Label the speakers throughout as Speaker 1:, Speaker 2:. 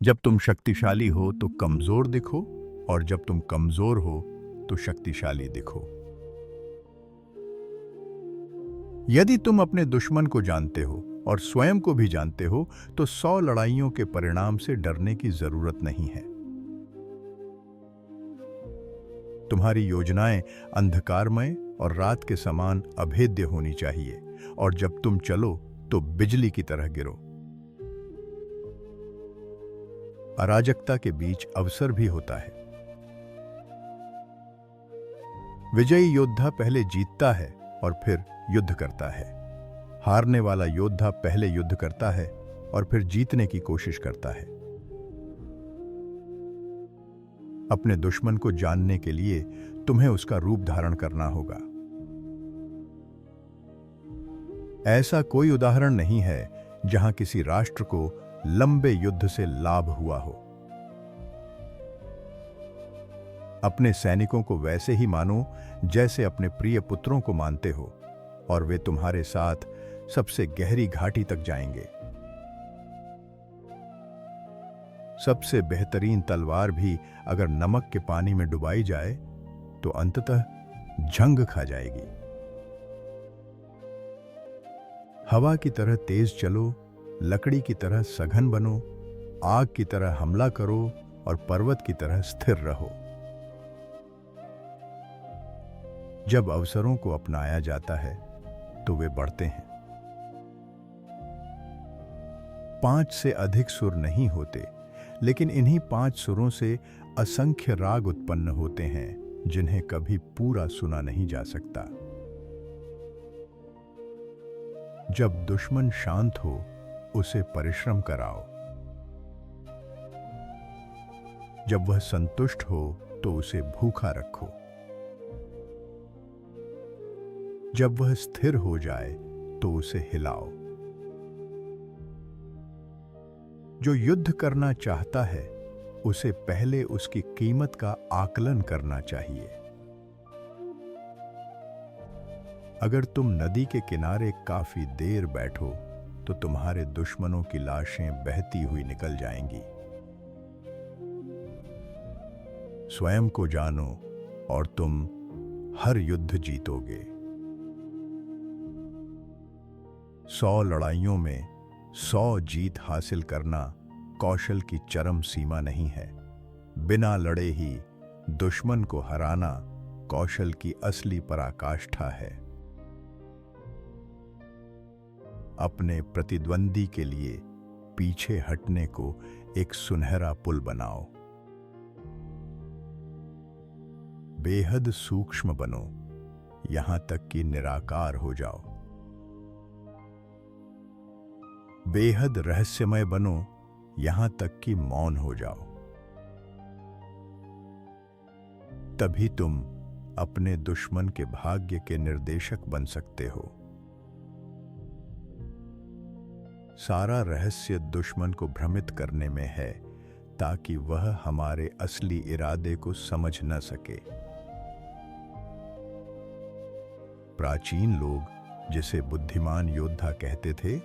Speaker 1: जब तुम शक्तिशाली हो तो कमजोर दिखो, और जब तुम कमजोर हो तो शक्तिशाली दिखो। यदि तुम अपने दुश्मन को जानते हो और स्वयं को भी जानते हो तो 100 लड़ाइयों के परिणाम से डरने की जरूरत नहीं है। तुम्हारी योजनाएं अंधकारमय और रात के समान अभेद्य होनी चाहिए, और जब तुम चलो तो बिजली की तरह गिरो। अराजकता के बीच अवसर भी होता है। विजयी योद्धा पहले जीतता है और फिर युद्ध करता है। हारने वाला योद्धा पहले युद्ध करता है और फिर जीतने की कोशिश करता है। अपने दुश्मन को जानने के लिए तुम्हें उसका रूप धारण करना होगा। ऐसा कोई उदाहरण नहीं है जहां किसी राष्ट्र को लंबे युद्ध से लाभ हुआ हो। अपने सैनिकों को वैसे ही मानो जैसे अपने प्रिय पुत्रों को मानते हो, और वे तुम्हारे साथ सबसे गहरी घाटी तक जाएंगे। सबसे बेहतरीन तलवार भी अगर नमक के पानी में डुबाई जाए तो अंततः जंग खा जाएगी। हवा की तरह तेज चलो, लकड़ी की तरह सघन बनो, आग की तरह हमला करो और पर्वत की तरह स्थिर रहो। जब अवसरों को अपनाया जाता है तो वे बढ़ते हैं। 5 से अधिक सुर नहीं होते, लेकिन इन्हीं 5 सुरों से असंख्य राग उत्पन्न होते हैं जिन्हें कभी पूरा सुना नहीं जा सकता। जब दुश्मन शांत हो उसे परिश्रम कराओ। जब वह संतुष्ट हो तो उसे भूखा रखो। जब वह स्थिर हो जाए तो उसे हिलाओ। जो युद्ध करना चाहता है उसे पहले उसकी कीमत का आकलन करना चाहिए। अगर तुम नदी के किनारे काफी देर बैठो तो तुम्हारे दुश्मनों की लाशें बहती हुई निकल जाएंगी। स्वयं को जानो और तुम हर युद्ध जीतोगे। 100 लड़ाइयों में 100 जीत हासिल करना कौशल की चरम सीमा नहीं है। बिना लड़े ही दुश्मन को हराना कौशल की असली पराकाष्ठा है। अपने प्रतिद्वंदी के लिए पीछे हटने को एक सुनहरा पुल बनाओ। बेहद सूक्ष्म बनो, यहां तक कि निराकार हो जाओ। बेहद रहस्यमय बनो, यहां तक कि मौन हो जाओ। तभी तुम अपने दुश्मन के भाग्य के निर्देशक बन सकते हो। सारा रहस्य दुश्मन को भ्रमित करने में है, ताकि वह हमारे असली इरादे को समझ न सके। प्राचीन लोग जिसे बुद्धिमान योद्धा कहते थे,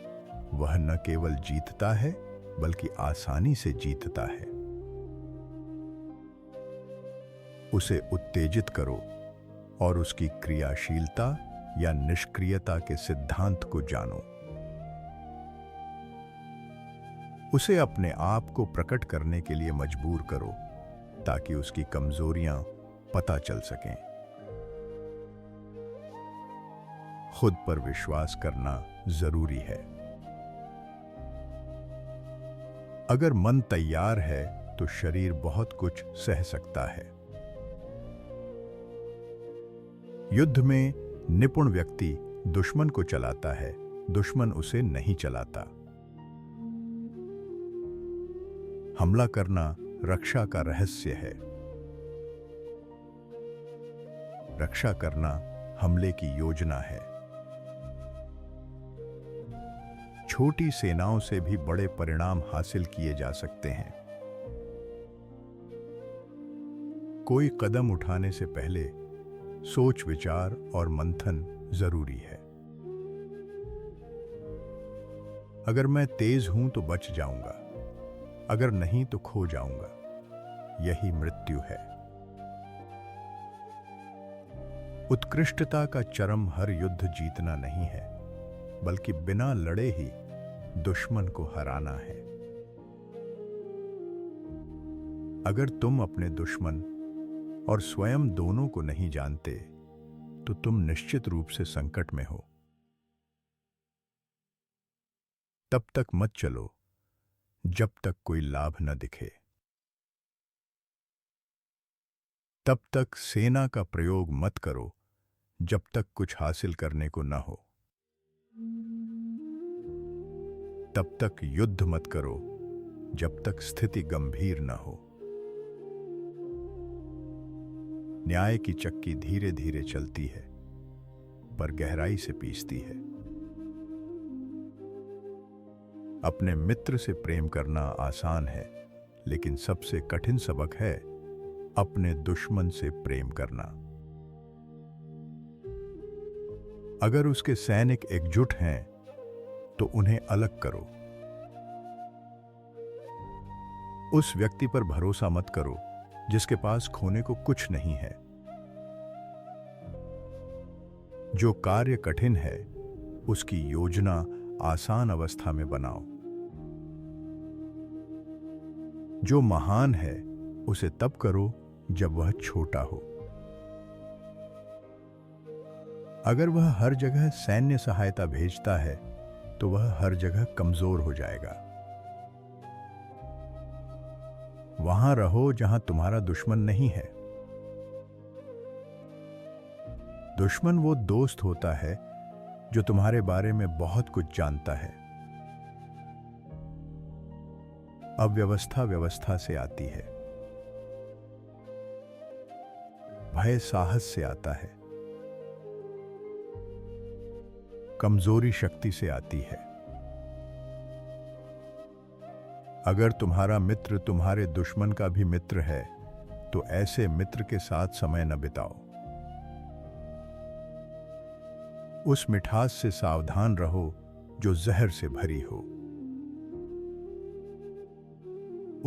Speaker 1: वह न केवल जीतता है बल्कि आसानी से जीतता है। उसे उत्तेजित करो और उसकी क्रियाशीलता या निष्क्रियता के सिद्धांत को जानो। उसे अपने आप को प्रकट करने के लिए मजबूर करो, ताकि उसकी कमजोरियां पता चल सकें। खुद पर विश्वास करना जरूरी है। अगर मन तैयार है तो शरीर बहुत कुछ सह सकता है। युद्ध में निपुण व्यक्ति दुश्मन को चलाता है, दुश्मन उसे नहीं चलाता। हमला करना रक्षा का रहस्य है। रक्षा करना हमले की योजना है। छोटी सेनाओं से भी बड़े परिणाम हासिल किए जा सकते हैं। कोई कदम उठाने से पहले सोच विचार और मंथन जरूरी है। अगर मैं तेज हूं तो बच जाऊंगा, अगर नहीं तो खो जाऊंगा। यही मृत्यु है। उत्कृष्टता का चरम हर युद्ध जीतना नहीं है, बल्कि बिना लड़े ही दुश्मन को हराना है। अगर तुम अपने दुश्मन और स्वयं दोनों को नहीं जानते, तो तुम निश्चित रूप से संकट में हो। तब तक मत चलो जब तक कोई लाभ न दिखे। तब तक सेना का प्रयोग मत करो जब तक कुछ हासिल करने को न हो। तब तक युद्ध मत करो जब तक स्थिति गंभीर न हो। न्याय की चक्की धीरे धीरे चलती है, पर गहराई से पीसती है। अपने मित्र से प्रेम करना आसान है, लेकिन सबसे कठिन सबक है अपने दुश्मन से प्रेम करना। अगर उसके सैनिक एकजुट हैं, तो उन्हें अलग करो। उस व्यक्ति पर भरोसा मत करो जिसके पास खोने को कुछ नहीं है। जो कार्य कठिन है, उसकी योजना आसान अवस्था में बनाओ। जो महान है, उसे तब करो जब वह छोटा हो। अगर वह हर जगह सैन्य सहायता भेजता है, तो वह हर जगह कमजोर हो जाएगा। वहां रहो जहां तुम्हारा दुश्मन नहीं है। दुश्मन वो दोस्त होता है जो तुम्हारे बारे में बहुत कुछ जानता है। अव्यवस्था व्यवस्था से आती है। भय साहस से आता है। कमजोरी शक्ति से आती है। अगर तुम्हारा मित्र तुम्हारे दुश्मन का भी मित्र है, तो ऐसे मित्र के साथ समय न बिताओ। उस मिठास से सावधान रहो जो जहर से भरी हो।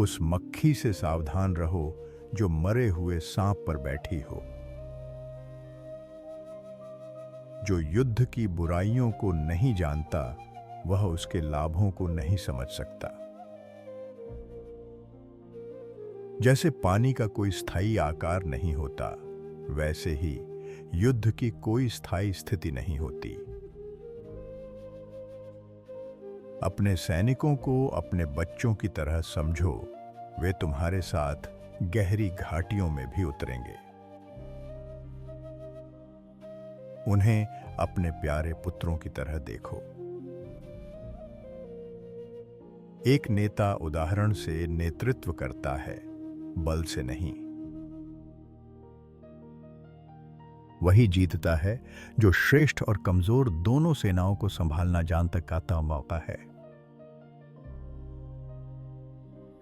Speaker 1: उस मक्खी से सावधान रहो जो मरे हुए सांप पर बैठी हो। जो युद्ध की बुराइयों को नहीं जानता, वह उसके लाभों को नहीं समझ सकता। जैसे पानी का कोई स्थायी आकार नहीं होता, वैसे ही युद्ध की कोई स्थायी स्थिति नहीं होती। अपने सैनिकों को अपने बच्चों की तरह समझो। वे तुम्हारे साथ गहरी घाटियों में भी उतरेंगे। उन्हें अपने प्यारे पुत्रों की तरह देखो। एक नेता उदाहरण से नेतृत्व करता है, बल से नहीं। वही जीतता है जो श्रेष्ठ और कमजोर दोनों सेनाओं को संभालना जानता मौका है।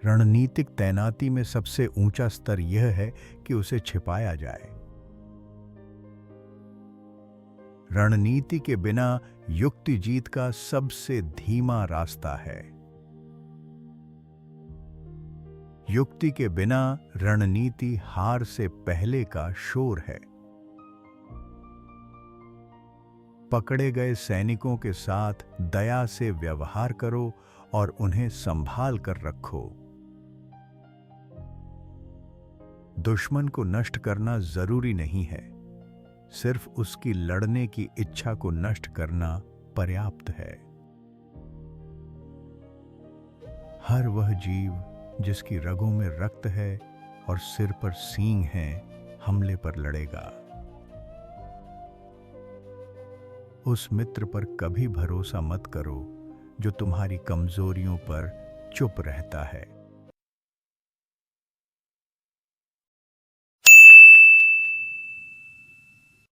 Speaker 1: रणनीतिक तैनाती में सबसे ऊंचा स्तर यह है कि उसे छिपाया जाए। रणनीति के बिना युक्ति जीत का सबसे धीमा रास्ता है। युक्ति के बिना रणनीति हार से पहले का शोर है। पकड़े गए सैनिकों के साथ दया से व्यवहार करो और उन्हें संभाल कर रखो। दुश्मन को नष्ट करना जरूरी नहीं है, सिर्फ उसकी लड़ने की इच्छा को नष्ट करना पर्याप्त है। हर वह जीव जिसकी रगों में रक्त है और सिर पर सींग हैं, हमले पर लड़ेगा। उस मित्र पर कभी भरोसा मत करो जो तुम्हारी कमजोरियों पर चुप रहता है।